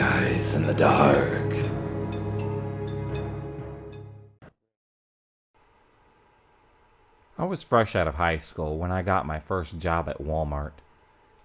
guys in the dark. I was fresh out of high school when I got my first job at Walmart.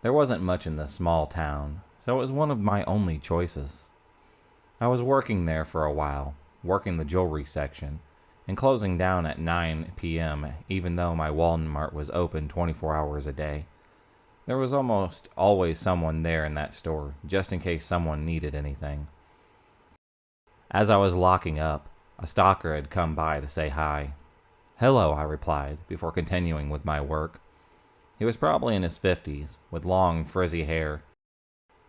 There wasn't much in this small town, so it was one of my only choices. I was working there for a while, working the jewelry section, and closing down at 9 p.m. even though my Walmart was open 24 hours a day. There was almost always someone there in that store, just in case someone needed anything. As I was locking up, a stalker had come by to say hi. "Hello," I replied, before continuing with my work. He was probably in his 50s, with long, frizzy hair.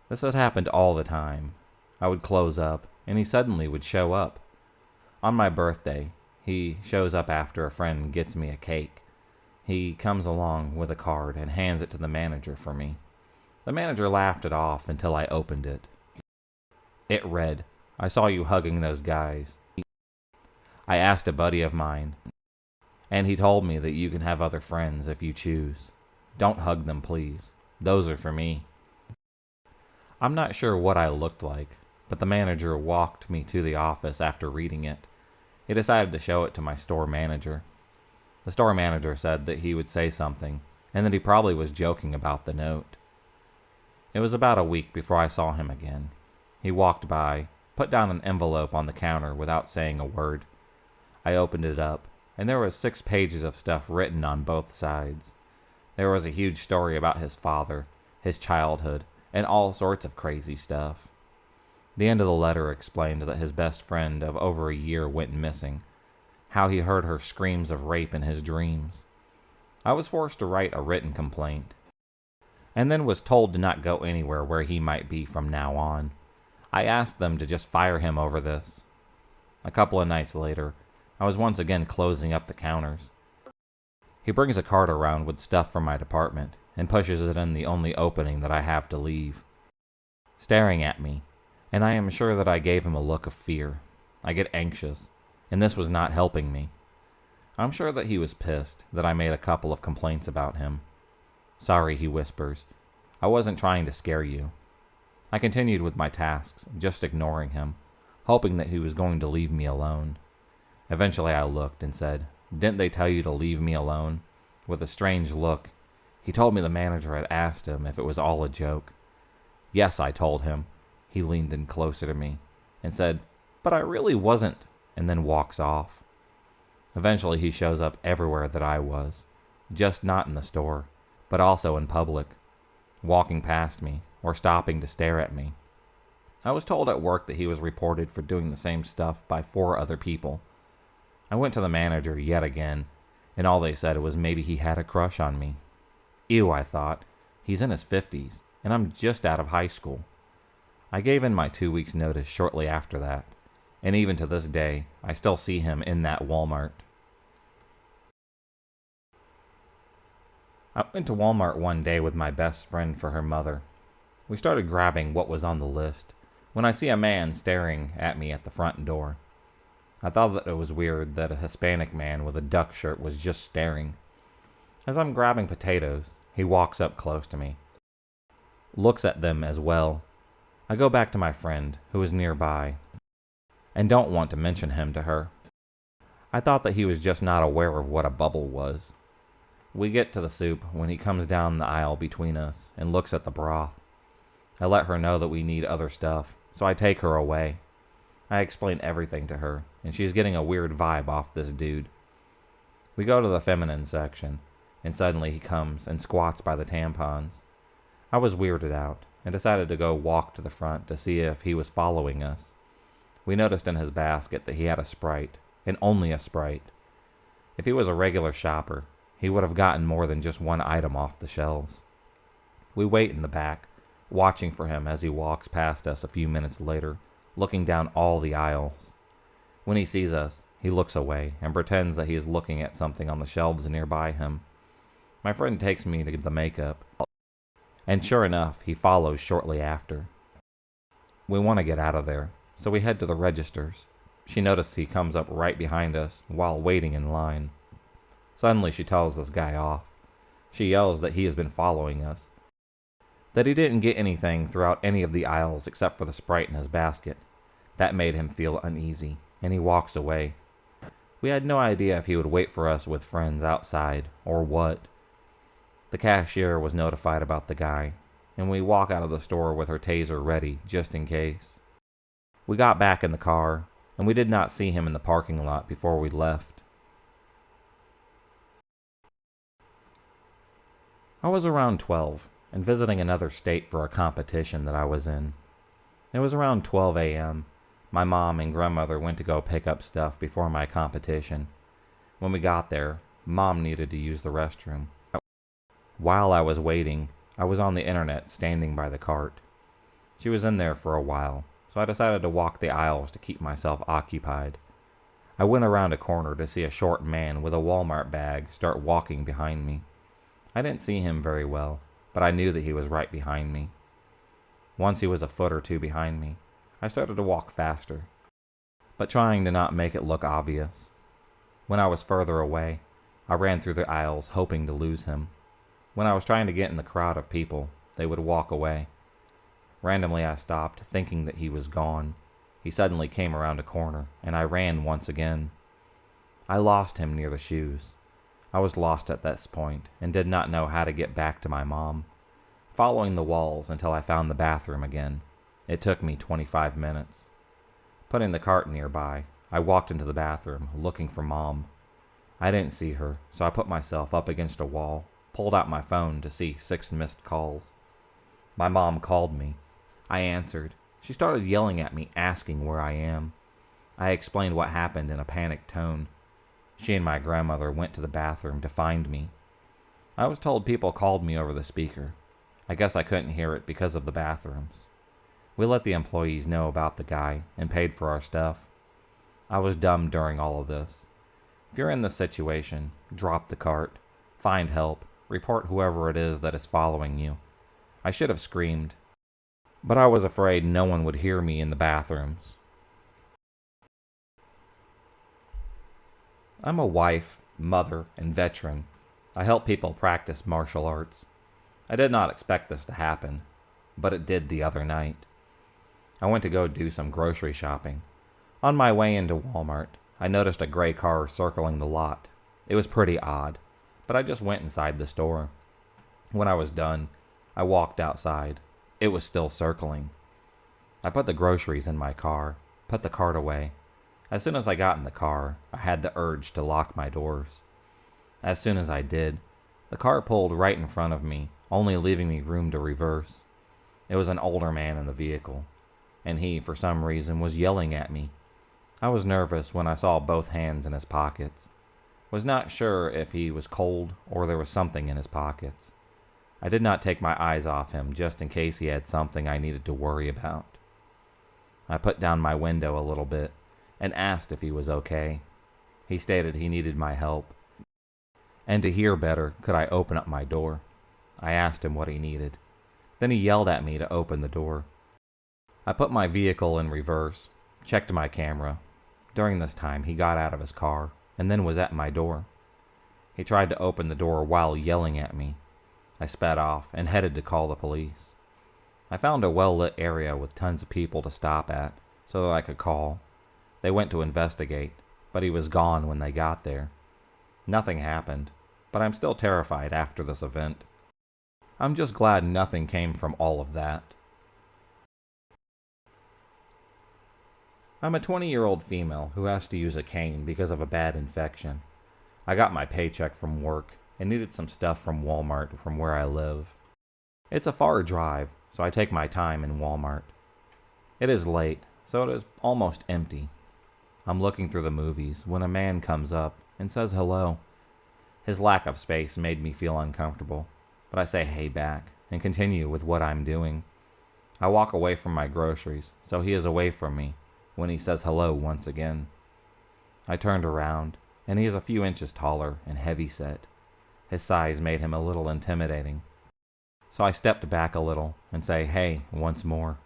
This had happened all the time. I would close up, and he suddenly would show up. On my birthday, he shows up after a friend gets me a cake. He comes along with a card and hands it to the manager for me. The manager laughed it off until I opened it. It read, "I saw you hugging those guys." I asked a buddy of mine, and he told me that you can have other friends if you choose. Don't hug them, please. Those are for me. I'm not sure what I looked like, but the manager walked me to the office after reading it. He decided to show it to my store manager. The store manager said that he would say something, and that he probably was joking about the note. It was about a week before I saw him again. He walked by, put down an envelope on the counter without saying a word. I opened it up, and there was 6 pages of stuff written on both sides. There was a huge story about his father, his childhood, and all sorts of crazy stuff. The end of the letter explained that his best friend of over a year went missing, how he heard her screams of rape in his dreams. I was forced to write a written complaint, and then was told to not go anywhere where he might be from now on. I asked them to just fire him over this. A couple of nights later, I was once again closing up the counters. He brings a cart around with stuff from my department and pushes it in the only opening that I have to leave. Staring at me, and I am sure that I gave him a look of fear. I get anxious, and this was not helping me. I'm sure that he was pissed that I made a couple of complaints about him. "Sorry," he whispers. "I wasn't trying to scare you." I continued with my tasks, just ignoring him, hoping that he was going to leave me alone. Eventually I looked and said, "Didn't they tell you to leave me alone?" With a strange look, he told me the manager had asked him if it was all a joke. "Yes," I told him. He leaned in closer to me and said, "But I really wasn't," and then walks off. Eventually he shows up everywhere that I was, just not in the store, but also in public, walking past me or stopping to stare at me. I was told at work that he was reported for doing the same stuff by 4 other people. I went to the manager yet again, and all they said was maybe he had a crush on me. Ew, I thought. He's in his 50s, and I'm just out of high school. I gave in my 2 weeks' notice shortly after that, and even to this day, I still see him in that Walmart. I went to Walmart one day with my best friend for her mother. We started grabbing what was on the list when I see a man staring at me at the front door. I thought that it was weird that a Hispanic man with a duck shirt was just staring. As I'm grabbing potatoes, he walks up close to me, looks at them as well. I go back to my friend, who is nearby, and don't want to mention him to her. I thought that he was just not aware of what a bubble was. We get to the soup when he comes down the aisle between us and looks at the broth. I let her know that we need other stuff, so I take her away. I explain everything to her, and she's getting a weird vibe off this dude. We go to the feminine section, and suddenly he comes and squats by the tampons. I was weirded out, and decided to go walk to the front to see if he was following us. We noticed in his basket that he had a Sprite, and only a Sprite. If he was a regular shopper, he would have gotten more than just one item off the shelves. We wait in the back, watching for him as he walks past us a few minutes later, looking down all the aisles. When he sees us, he looks away and pretends that he is looking at something on the shelves nearby him. My friend takes me to the makeup, and sure enough, he follows shortly after. We want to get out of there, so we head to the registers. She notices he comes up right behind us while waiting in line. Suddenly she tells this guy off. She yells that he has been following us. that he didn't get anything throughout any of the aisles except for the Sprite in his basket. That made him feel uneasy, and he walks away. We had no idea if he would wait for us with friends outside, or what. The cashier was notified about the guy, and we walk out of the store with her taser ready, just in case. We got back in the car, and we did not see him in the parking lot before we left. I was around 12, and visiting another state for a competition that I was in. It was around 12 a.m. My mom and grandmother went to go pick up stuff before my competition. When we got there, Mom needed to use the restroom. While I was waiting, I was on the internet standing by the cart. She was in there for a while, so I decided to walk the aisles to keep myself occupied. I went around a corner to see a short man with a Walmart bag start walking behind me. I didn't see him very well, but I knew that he was right behind me. Once he was a foot or two behind me, I started to walk faster, but trying to not make it look obvious. When I was further away, I ran through the aisles hoping to lose him. When I was trying to get in the crowd of people, they would walk away. Randomly I stopped, thinking that he was gone. He suddenly came around a corner, and I ran once again. I lost him near the shoes. I was lost at this point, and did not know how to get back to my mom. Following the walls until I found the bathroom again. It took me 25 minutes. Putting the cart nearby, I walked into the bathroom, looking for Mom. I didn't see her, so I put myself up against a wall, pulled out my phone to see 6 missed calls. My mom called me. I answered. She started yelling at me, asking where I am. I explained what happened in a panicked tone. She and my grandmother went to the bathroom to find me. I was told people called me over the speaker. I guess I couldn't hear it because of the bathrooms. We let the employees know about the guy and paid for our stuff. I was dumb during all of this. If you're in this situation, drop the cart, find help, report whoever it is that is following you. I should have screamed, but I was afraid no one would hear me in the bathrooms. I'm a wife, mother, and veteran. I help people practice martial arts. I did not expect this to happen, but it did the other night. I went to go do some grocery shopping. On my way into Walmart, I noticed a gray car circling the lot. It was pretty odd, but I just went inside the store. When I was done, I walked outside. It was still circling. I put the groceries in my car, put the cart away. As soon as I got in the car, I had the urge to lock my doors. As soon as I did, the car pulled right in front of me, only leaving me room to reverse. It was an older man in the vehicle, and he, for some reason, was yelling at me. I was nervous when I saw both hands in his pockets. Was not sure if he was cold or there was something in his pockets. I did not take my eyes off him just in case he had something I needed to worry about. I put down my window a little bit and asked if he was okay. He stated he needed my help, and to hear better, could I open up my door? I asked him what he needed. Then he yelled at me to open the door. I put my vehicle in reverse, checked my camera. During this time, he got out of his car and then was at my door. He tried to open the door while yelling at me. I sped off and headed to call the police. I found a well-lit area with tons of people to stop at so that I could call. They went to investigate, but he was gone when they got there. Nothing happened, but I'm still terrified after this event. I'm just glad nothing came from all of that. I'm a 20-year-old female who has to use a cane because of a bad infection. I got my paycheck from work and needed some stuff from Walmart from where I live. It's a far drive, so I take my time in Walmart. It is late, so it is almost empty. I'm looking through the movies when a man comes up and says hello. His lack of space made me feel uncomfortable, but I say hey back and continue with what I'm doing. I walk away from my groceries, so he is away from me when he says hello once again. I turned around, and he is a few inches taller and heavy-set. His size made him a little intimidating, so I stepped back a little and say hey once more.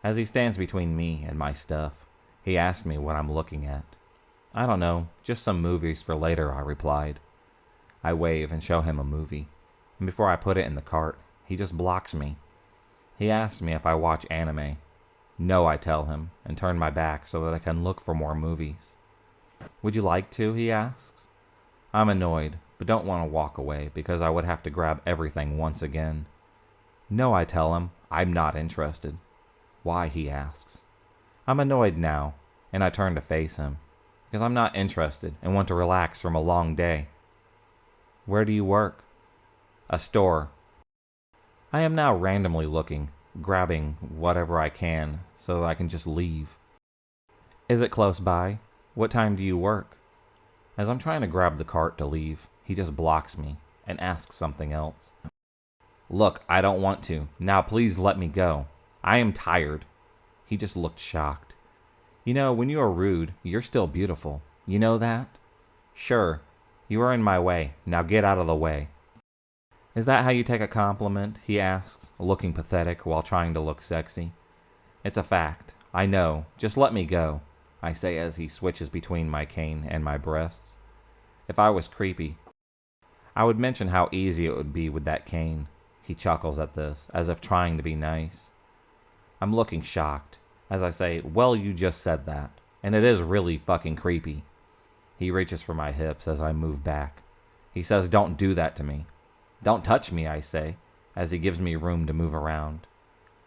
As he stands between me and my stuff, he asked me what I'm looking at. I don't know, just some movies for later, I replied. I wave and show him a movie, and before I put it in the cart, He just blocks me. He asks me if I watch anime. No, I tell him, and turn my back so that I can look for more movies. Would you like to? He asks. I'm annoyed, but don't want to walk away because I would have to grab everything once again. No, I tell him, I'm not interested. Why? He asks. I'm annoyed now, and I turn to face him, because I'm not interested and want to relax from a long day. Where do you work? A store. I am now randomly looking, grabbing whatever I can so that I can just leave. Is it close by? What time do you work? As I'm trying to grab the cart to leave, he just blocks me and asks something else. Look, I don't want to. Now please let me go. I am tired. He just looked shocked. You know, when you are rude, you're still beautiful. You know that? Sure. You are in my way. Now get out of the way. Is that how you take a compliment? He asks, looking pathetic while trying to look sexy. It's a fact. I know. Just let me go, I say as he switches between my cane and my breasts. If I was creepy, I would mention how easy it would be with that cane. He chuckles at this, as if trying to be nice. I'm looking shocked, as I say, well, you just said that, and it is really fucking creepy. He reaches for my hips as I move back. He says, don't do that to me. Don't touch me, I say, as he gives me room to move around.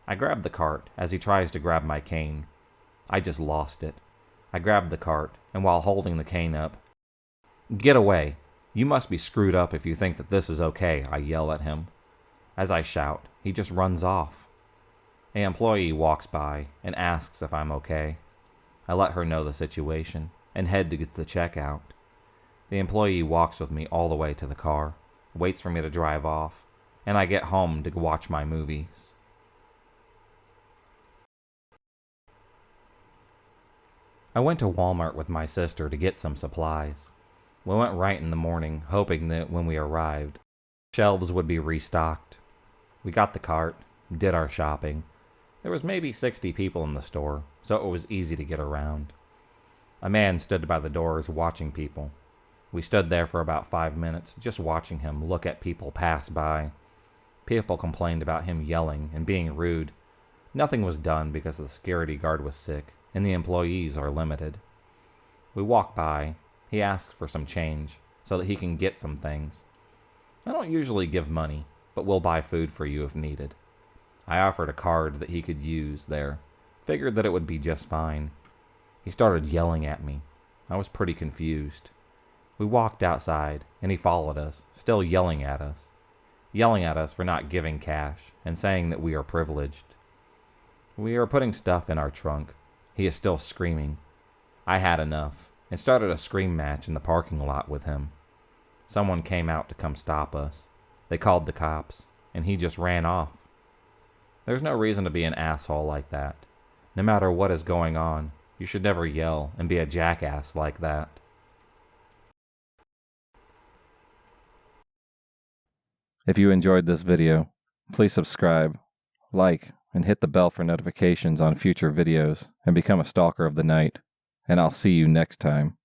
I grab the cart as he tries to grab my cane. I just lost it. I grab the cart, and while holding the cane up, get away. You must be screwed up if you think that this is okay, I yell at him. As I shout, he just runs off. An employee walks by and asks if I'm okay. I let her know the situation and head to get the check out. The employee walks with me all the way to the car, waits for me to drive off, and I get home to watch my movies. I went to Walmart with my sister to get some supplies. We went right in the morning, hoping that when we arrived, shelves would be restocked. We got the cart, did our shopping. There was maybe 60 people in the store, so it was easy to get around. A man stood by the doors watching people. We stood there for about 5 minutes, just watching him look at people pass by. People complained about him yelling and being rude. Nothing was done because the security guard was sick, and the employees are limited. We walk by. He asks for some change, so that he can get some things. I don't usually give money, but will buy food for you if needed. I offered a card that he could use there. Figured that it would be just fine. He started yelling at me. I was pretty confused. We walked outside, and he followed us, still yelling at us. Yelling at us for not giving cash, and saying that we are privileged. We are putting stuff in our trunk. He is still screaming. I had enough, and started a scream match in the parking lot with him. Someone came out to come stop us. They called the cops, and he just ran off. There's no reason to be an asshole like that. No matter what is going on, you should never yell and be a jackass like that. If you enjoyed this video, please subscribe, like, and hit the bell for notifications on future videos, and become a stalker of the night. And I'll see you next time.